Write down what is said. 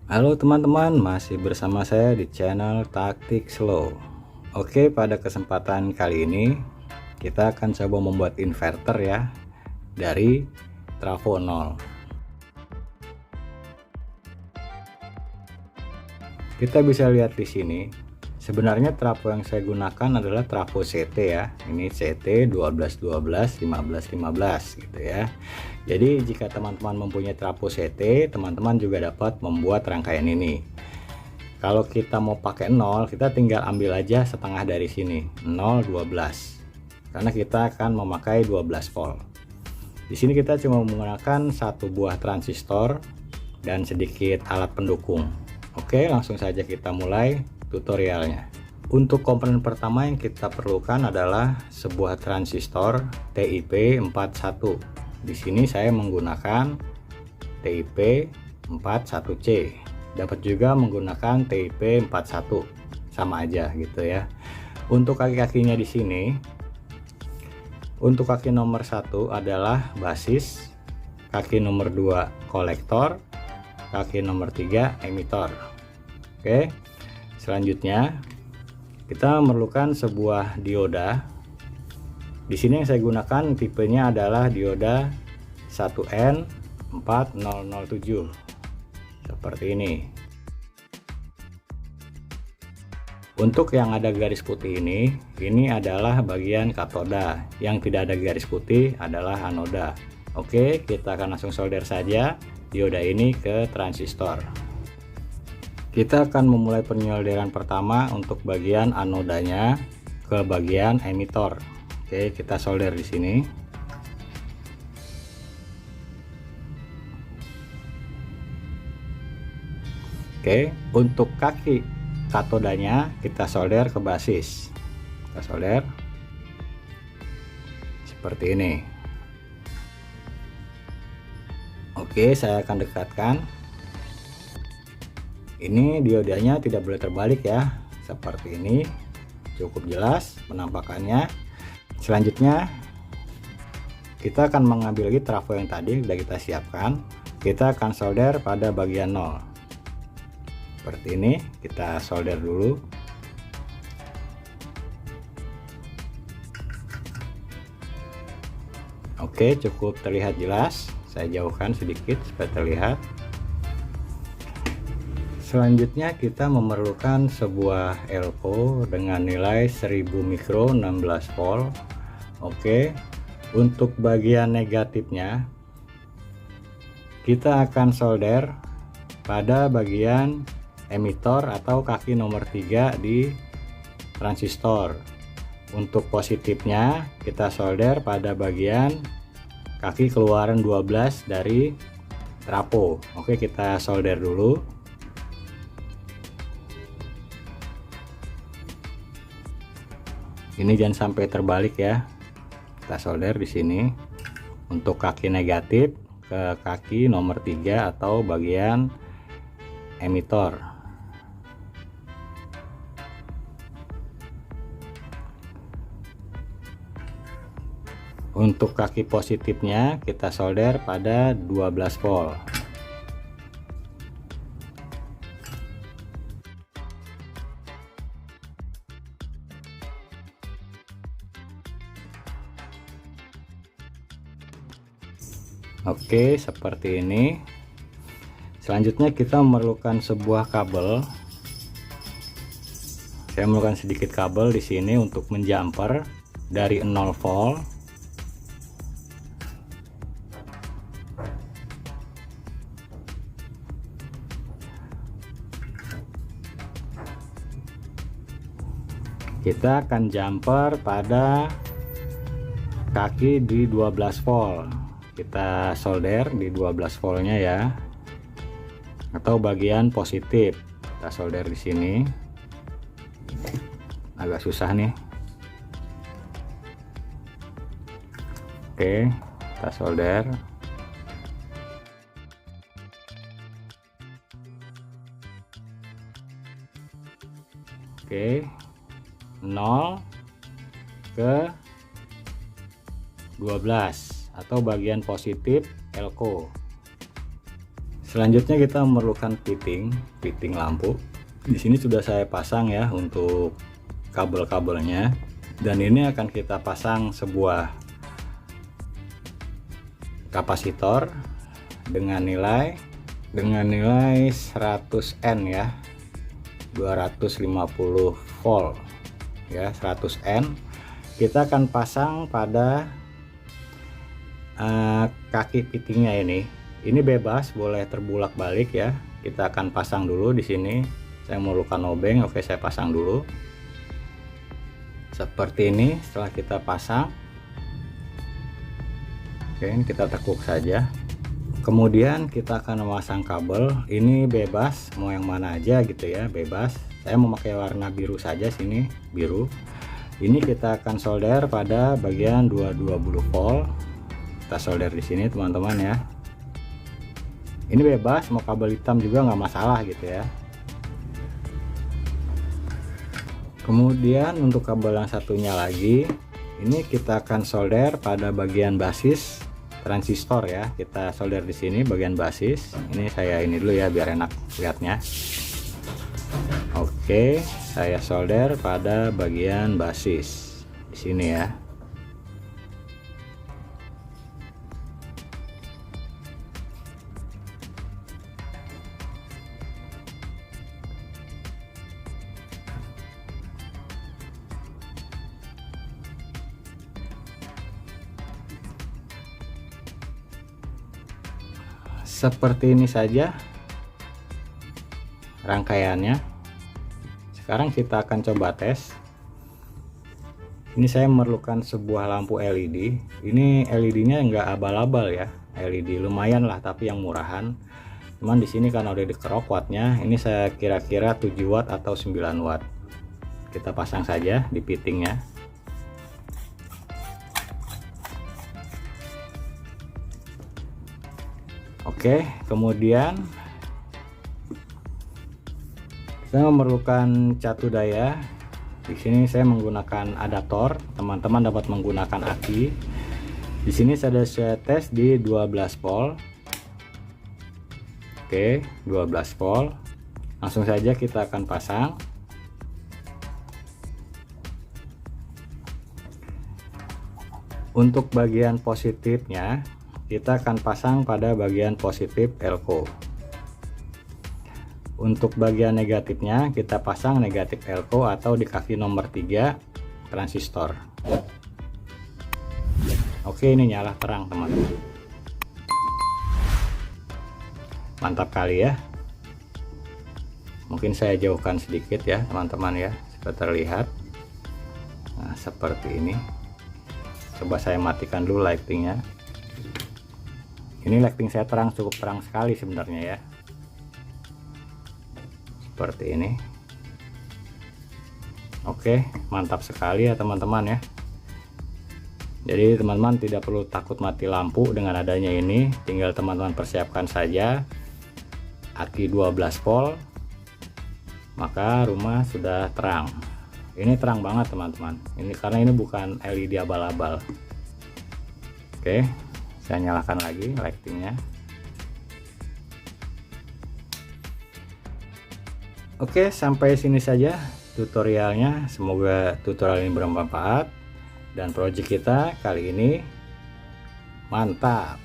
Halo teman-teman, masih bersama saya di channel Taktik Slow. Oke, pada kesempatan kali ini kita akan coba membuat inverter ya dari trafo 0. Kita bisa lihat di sini. Sebenarnya trafo yang saya gunakan adalah trafo CT ya. Ini CT 12 12 15 15 gitu ya. Jadi jika teman-teman mempunyai trafo CT, teman-teman juga dapat membuat rangkaian ini. Kalau kita mau pakai 0, kita tinggal ambil aja setengah dari sini, 0 12. Karena kita akan memakai 12 volt. Di sini kita cuma menggunakan satu buah transistor dan sedikit alat pendukung. Oke, langsung saja kita mulai tutorialnya. Untuk komponen pertama yang kita perlukan adalah sebuah transistor TIP 41. Di sini saya menggunakan TIP 41C. Dapat juga menggunakan TIP 41, sama aja gitu ya. Untuk kaki-kakinya di sini, untuk kaki nomor 1 adalah basis, kaki nomor 2 kolektor, kaki nomor 3 emitor. Oke, selanjutnya kita memerlukan sebuah dioda. Di sini yang saya gunakan tipenya adalah dioda 1N4007 seperti ini. Untuk yang ada garis putih ini adalah bagian katoda. Yang tidak ada garis putih adalah anoda. Oke, kita akan langsung solder saja dioda ini ke transistor. Kita akan memulai penyolderan pertama untuk bagian anodanya ke bagian emitor. Oke, kita solder di sini. Oke, untuk kaki katodanya kita solder ke basis. Kita solder seperti ini. Oke, saya akan dekatkan. Ini diodanya tidak boleh terbalik ya, seperti ini. Cukup jelas penampakannya. Selanjutnya kita akan mengambil lagi trafo yang tadi sudah kita siapkan. Kita akan solder pada bagian 0 seperti ini. Kita solder dulu. Oke, cukup terlihat jelas. Saya jauhkan sedikit supaya terlihat. Selanjutnya kita memerlukan sebuah elko dengan nilai 1000 mikro 16 volt. Oke, untuk bagian negatifnya kita akan solder pada bagian emitor atau kaki nomor 3 di transistor. Untuk positifnya kita solder pada bagian kaki keluaran 12 dari trafo. Oke, kita solder dulu. Ini jangan sampai terbalik ya. Kita solder di sini untuk kaki negatif ke kaki nomor 3 atau bagian emitor. Untuk kaki positifnya kita solder pada 12 volt. Oke, seperti ini. Selanjutnya kita memerlukan sebuah kabel. Saya memerlukan sedikit kabel di sini untuk menjumper dari 0 volt kita akan jumper pada kaki di 12 volt. Kita solder di 12 voltnya ya, atau bagian positif. Kita solder di sini. Agak susah nih. Oke, kita solder. Oke, 0 ke 12 atau bagian positif elko. Selanjutnya kita memerlukan fitting lampu. Di sini sudah saya pasang ya untuk kabel-kabelnya, dan ini akan kita pasang sebuah kapasitor dengan nilai 100N ya, 250 volt ya, 100N. Kita akan pasang pada kaki fittingnya ini bebas, boleh terbulak balik ya. Kita akan pasang dulu di sini. Saya memerlukan obeng. Oke, saya pasang dulu seperti ini. Setelah kita pasang, oke, ini kita tekuk saja. Kemudian kita akan memasang kabel. Ini bebas, mau yang mana aja gitu ya, bebas. Saya memakai warna biru saja, sini biru. Ini kita akan solder pada bagian 220 volt. Kita solder di sini teman-teman ya. Ini bebas, mau kabel hitam juga nggak masalah gitu ya. Kemudian untuk kabel yang satunya lagi, ini kita akan solder pada bagian basis transistor ya. Kita solder di sini bagian basis. Ini saya ini dulu ya biar enak lihatnya. Oke, saya solder pada bagian basis di sini ya. Seperti ini saja rangkaiannya. Sekarang kita akan coba tes. Ini saya memerlukan sebuah lampu LED. Ini LED-nya nggak abal-abal ya, LED lumayan lah, tapi yang murahan. Cuman di sini karena udah dikerok wattnya, ini saya kira-kira 7 watt atau 9 watt. Kita pasang saja di fittingnya. Oke, kemudian saya memerlukan catu daya. Di sini saya menggunakan adaptor. Teman-teman dapat menggunakan aki. Di sini saya tes di 12 volt. Oke, 12 volt. Langsung saja kita akan pasang. Untuk bagian positifnya, kita akan pasang pada bagian positif elko. Untuk bagian negatifnya kita pasang negatif elko atau di kaki nomor 3 transistor. Oke, ini nyala terang teman-teman. Mantap kali ya. Mungkin saya jauhkan sedikit ya teman-teman ya, supaya terlihat. Nah, seperti ini. Coba saya matikan dulu lightingnya. Ini lighting saya terang, cukup terang sekali sebenarnya ya. Seperti ini. Oke, mantap sekali ya teman-teman ya. Jadi teman-teman tidak perlu takut mati lampu dengan adanya ini. Tinggal teman-teman persiapkan saja aki 12 volt, maka rumah sudah terang. Ini terang banget teman-teman. Ini karena ini bukan LED abal-abal. Oke, saya nyalakan lagi lightingnya. Oke, sampai sini saja tutorialnya. Semoga tutorial ini bermanfaat dan project kita kali ini mantap.